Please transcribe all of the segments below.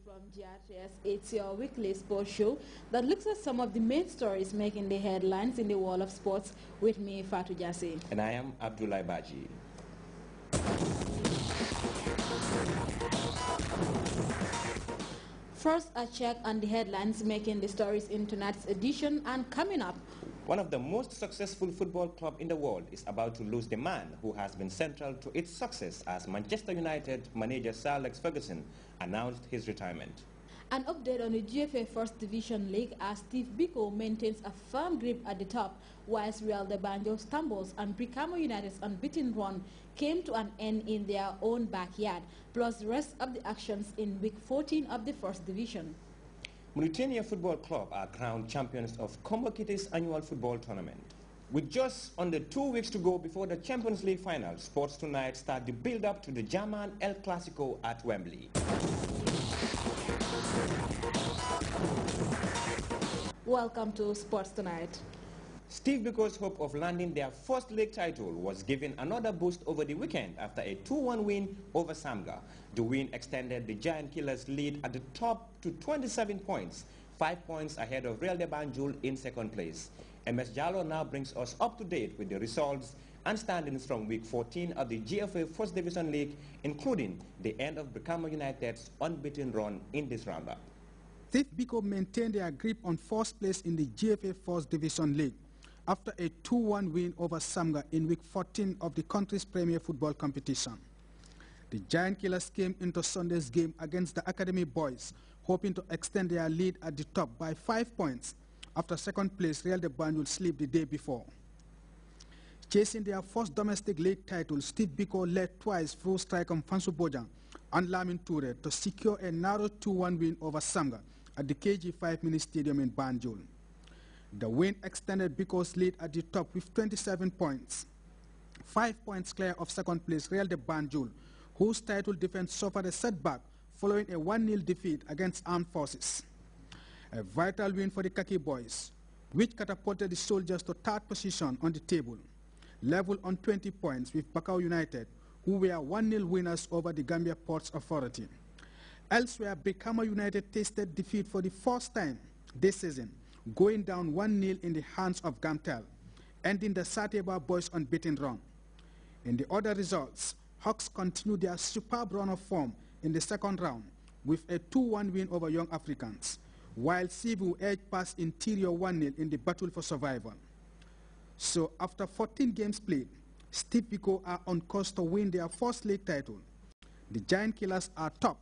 from GRTS. It's your weekly sports show that looks at some of the main stories making the headlines in the world of sports with me, Fatou Jassy. And I am Abdullah Baji. First, a check on the headlines making the stories in tonight's edition, and coming up. One of the most successful football clubs in the world is about to lose the man who has been central to its success as Manchester United manager Sir Alex Ferguson announced his retirement. An update on the GFA First Division League as Steve Biko maintains a firm grip at the top, whilst Real de Banjo stumbles and Brikama United's unbeaten run came to an end in their own backyard, plus the rest of the actions in week 14 of the First Division. Mauritania Football Club are crowned champions of Combo-Kitty's annual football tournament. With just under 2 weeks to go before the Champions League final, Sports Tonight start the build-up to the German El Clasico at Wembley. Welcome to Sports Tonight. Steve Biko's hope of landing their first league title was given another boost over the weekend after a 2-1 win over Samga. The win extended the Giant Killers' lead at the top to 27 points, 5 points ahead of Real de Banjul in second place. MS Jallo now brings us up to date with the results and standings from week 14 of the GFA First Division League, including the end of Brikama United's unbeaten run in this roundup. Steve Biko maintained their grip on first place in the GFA First Division League after a 2-1 win over Samga in week 14 of the country's premier football competition. The Giant Killers came into Sunday's game against the Academy Boys, hoping to extend their lead at the top by 5 points after second place Real de Banjul slipped the day before. Chasing their first domestic league title, Steve Biko led twice through striker Fansu Bojang and Lamin Toure to secure a narrow 2-1 win over Samga at the KG5 Mini Stadium in Banjul. The win extended Biko's lead at the top with 27 points, 5 points clear of second place Real de Banjul, whose title defense suffered a setback following a 1-0 defeat against Armed Forces. A vital win for the Khaki Boys, which catapulted the Soldiers to third position on the table, level on 20 points with Bakau United, who were 1-0 winners over the Gambia Ports Authority. Elsewhere, Brikama United tasted defeat for the first time this season, going down 1-0 in the hands of Gamtel, ending the Sateba Boys' unbeaten run. In the other results, Hawks continued their superb run of form in the second round with a 2-1 win over Young Africans, while Sivu edged past Interior 1-0 in the battle for survival. So after 14 games played, Steve Biko are on course to win their first league title. The Giant Killers are top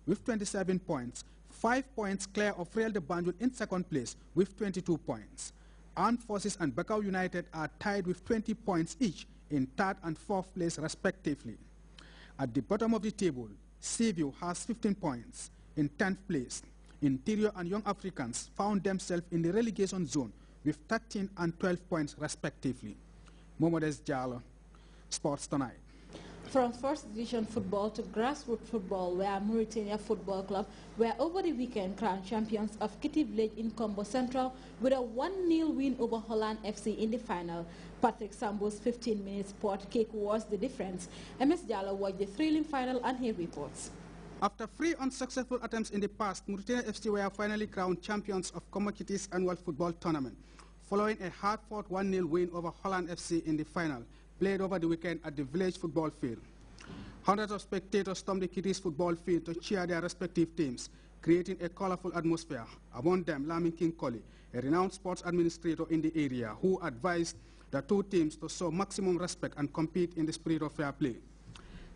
with 27 points, 5 points clear of Real de Banjul in second place with 22 points. Armed Forces and Bakau United are tied with 20 points each in third and fourth place respectively. At the bottom of the table, Seaview has 15 points in 10th place. Interior and Young Africans found themselves in the relegation zone with 13 and 12 points respectively. Momodes Jallo, Sports Tonight. From First Division football to grassroots football, where Mauritania Football Club were over the weekend crowned champions of Kitty Village in Combo Central with a 1-0 win over Holland FC in the final. Patrick Sambo's 15-minute sport kick was the difference. MS Jallo watched the thrilling final and he reports. After 3 unsuccessful attempts in the past, Mauritania FC were finally crowned champions of Combo-Kitty's annual football tournament, following a hard-fought 1-0 win over Holland FC in the final, played over the weekend at the village football field. Hundreds of spectators stormed the Kitty's football field to cheer their respective teams, creating a colorful atmosphere. Among them, Lamin King Colley, a renowned sports administrator in the area, who advised the two teams to show maximum respect and compete in the spirit of fair play.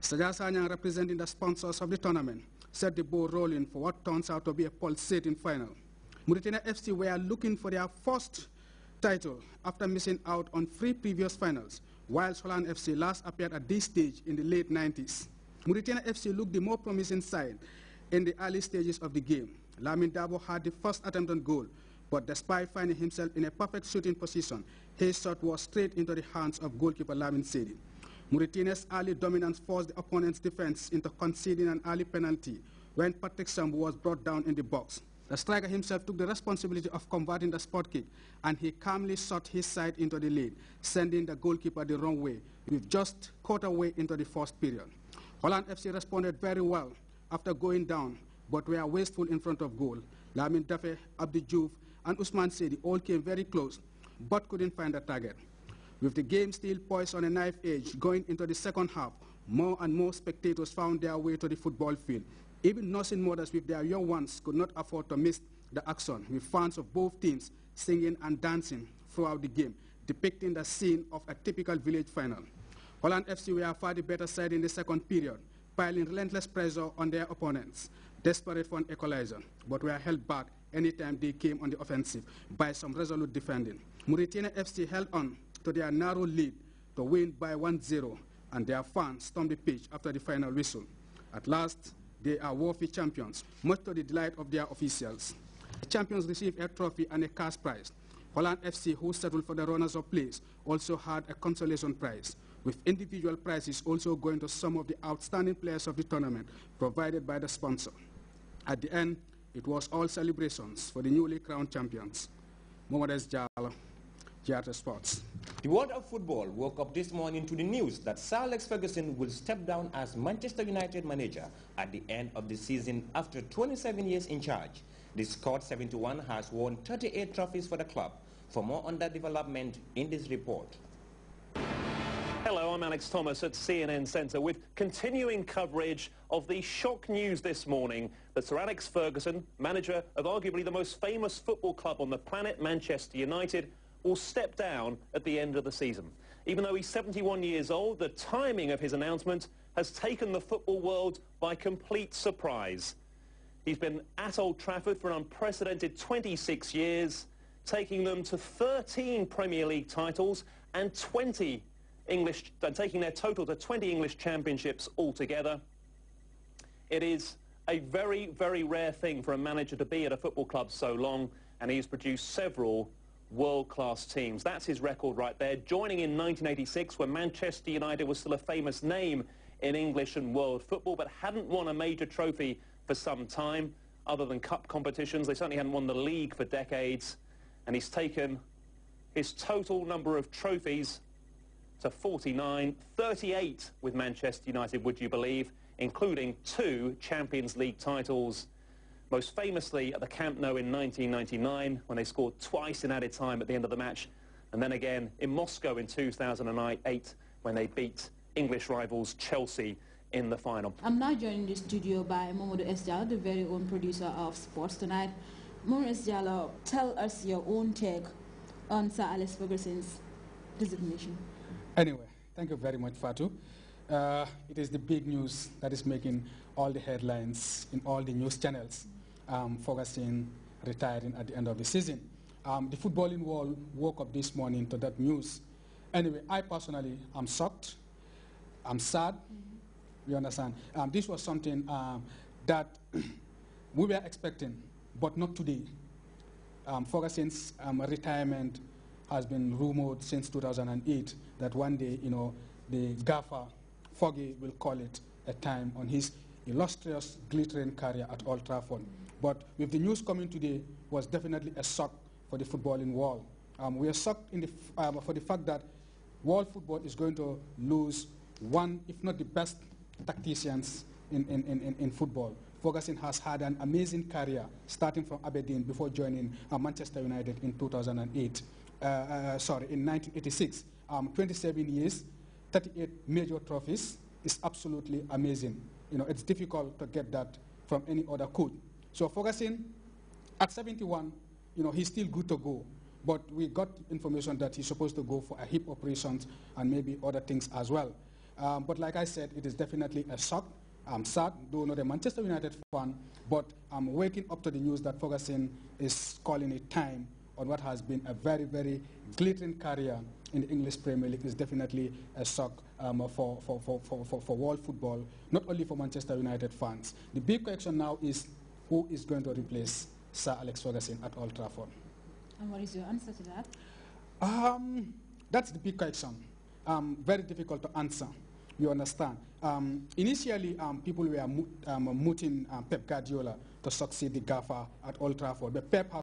Saja Sanyang, representing the sponsors of the tournament, set the ball rolling for what turns out to be a pulsating final. Mauritania FC were looking for their first title after missing out on 3 previous finals, whilst Holland FC last appeared at this stage in the late 90s. Mauritania FC looked the more promising side in the early stages of the game. Lamin Dabo had the first attempt on goal, but despite finding himself in a perfect shooting position, his shot was straight into the hands of goalkeeper Lamin Sedi. Mauritania's early dominance forced the opponent's defense into conceding an early penalty when Patrick Sambu was brought down in the box. The striker himself took the responsibility of converting the spot kick, and he calmly shot his side into the lead, sending the goalkeeper the wrong way, with just quarter way into the first period. Holland FC responded very well after going down but were wasteful in front of goal. Lamin Dafe, Abdi Diouf, and Usman Sedi all came very close, but couldn't find a target. With the game still poised on a knife edge going into the second half, more and more spectators found their way to the football field. Even nursing mothers with their young ones could not afford to miss the action, with fans of both teams singing and dancing throughout the game, depicting the scene of a typical village final. Holland FC were far the better side in the second period, piling relentless pressure on their opponents, desperate for an equalizer, but were held back anytime they came on the offensive by some resolute defending. Mauritania FC held on to their narrow lead to win by 1-0, and their fans stormed the pitch after the final whistle. At last, they are worthy champions, much to the delight of their officials. The champions received a trophy and a cash prize. Holland FC, who settled for the runners-up place, also had a consolation prize, with individual prizes also going to some of the outstanding players of the tournament, provided by the sponsor. At the end, it was all celebrations for the newly crowned champions. Mohamed Jallo, GRTS Sports. The world of football woke up this morning to the news that Sir Alex Ferguson will step down as Manchester United manager at the end of the season after 27 years in charge. The squad 71 has won 38 trophies for the club. For more on that development in this report. Hello, I'm Alex Thomas at CNN Centre with continuing coverage of the shock news this morning that Sir Alex Ferguson, manager of arguably the most famous football club on the planet, Manchester United, will step down at the end of the season. Even though he's 71 years old, the timing of his announcement has taken the football world by complete surprise. He's been at Old Trafford for an unprecedented 26 years, taking them to 13 Premier League titles and taking their total to 20 English championships altogether. It is a very, very rare thing for a manager to be at a football club so long, and he has produced several world-class teams. That's his record right there, joining in 1986 when Manchester United was still a famous name in English and world football, but hadn't won a major trophy for some time, other than cup competitions. They certainly hadn't won the league for decades, and he's taken his total number of trophies to 49, 38 with Manchester United, would you believe, including 2 Champions League titles. Most famously at the Camp Nou in 1999, when they scored twice in added time at the end of the match, and then again in Moscow in 2008, when they beat English rivals Chelsea in the final. I'm now joined in the studio by Mohamed Jallo, the very own producer of Sports Tonight. Mohamed Jallo, tell us your own take on Sir Alex Ferguson's resignation. Anyway, thank you very much, Fatu. It is the big news that is making all the headlines in all the news channels. Ferguson retiring at the end of the season. The footballing world woke up this morning to that news. Anyway, I personally am shocked. I'm sad. You understand? This was something that we were expecting, but not today. Ferguson's retirement has been rumored since 2008 that one day, you know, the gaffer, Foggy, will call it a time on his illustrious, glittering career at Old Trafford. But with the news coming today, was definitely a shock for the footballing world. We are shocked for the fact that world football is going to lose one, if not the best, tacticians in football. Ferguson has had an amazing career, starting from Aberdeen before joining Manchester United in 2008. In 1986. 27 years, 38 major trophies is absolutely amazing. You know, it's difficult to get that from any other coach. So Ferguson, at 71, you know, he's still good to go. But we got information that he's supposed to go for a hip operations and maybe other things as well. But like I said, it is definitely a shock. I'm sad, though not a Manchester United fan, but I'm waking up to the news that Ferguson is calling it time on what has been a very, very glittering career in the English Premier League. Is definitely a shock for world football, not only for Manchester United fans. The big question now is who is going to replace Sir Alex Ferguson at Old Trafford. And what is your answer to that? That's the big question. Very difficult to answer. You understand? Initially, people were mooting Pep Guardiola to succeed the gaffer at Old Trafford, but Pep